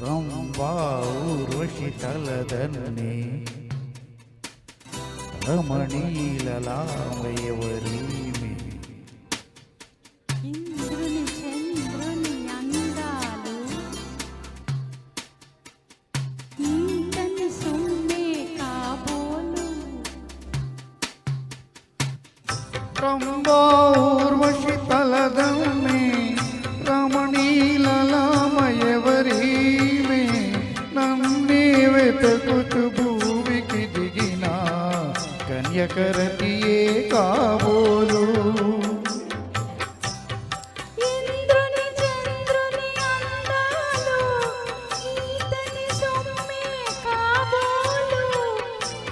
రంభా ఊర్వశి తలదన్నే రమణీలలామయవరీమి ఇంద్రుని చంద్రుని అందాలు ఇంతని సొమ్మే కాబోలు రంభా ఊర్వశి తలదన్నే రమణీలలామయవరీమి నన్నే వెతుకుతూ భూమికి దిగిన కన్యకరతియే కాబోలు ఇంద్రుని చంద్రుని అందాలు ఇంతని సొమ్మే కాబోలు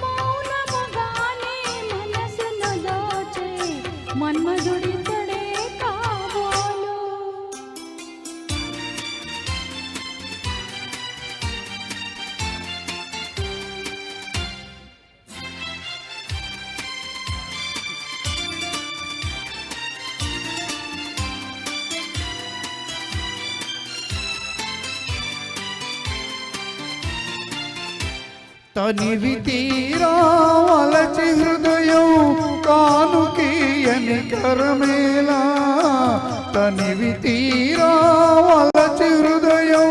మౌనముగానే మనసును దోచే మన్మధుడితడే కాబోలు తనివి తీరా వలచి హృదయం కానుకీయని కరమేలా తనివి తీరా వలచి హృదయం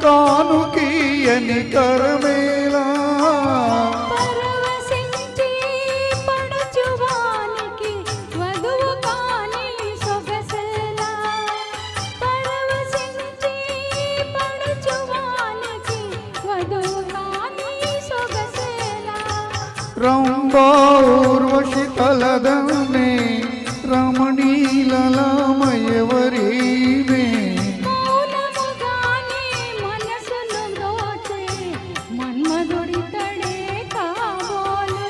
కానుకీయని కరమేలా పరవశించి పడుచువానికి వధువు కాని సొగసెలా పరవశించి పడుచువానికి వధువు కాని సొగసెలా రంభా ఊర్వశి తలదన్నే రమణీలలామయవరీమే మౌనముగానే మనసును దోచే మన్మధుడితడే కాబోలు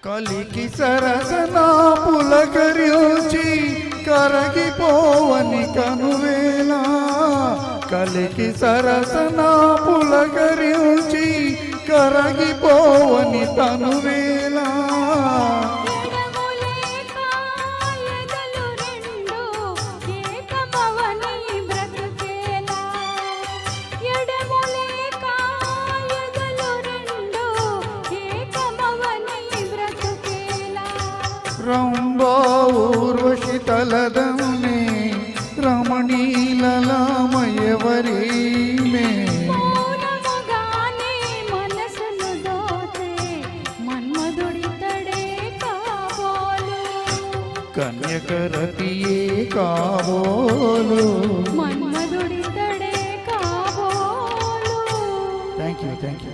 కలికి సరసన పులకరించి కరగిపోవని కనువేలా కలికి సరసన పులకరించి కరగిపోవని తనువేలా ఎడములేక ఎదలు రెండు ఏకమవని బ్రతుకేలా ఎడములేక ఎదలు రెండు ఏకమవని బ్రతుకేలా రంభా ఊర్వశి తలదన్నే రమణీలలామయవరీమే మౌనముగానే మనసును దోచే మన్మధుడితడే కాబోలు కన్యకరతియే కాబోలు మన్మధుడితడే కాబోలు థ్యాంక్ యూ థ్యాంక్ యూ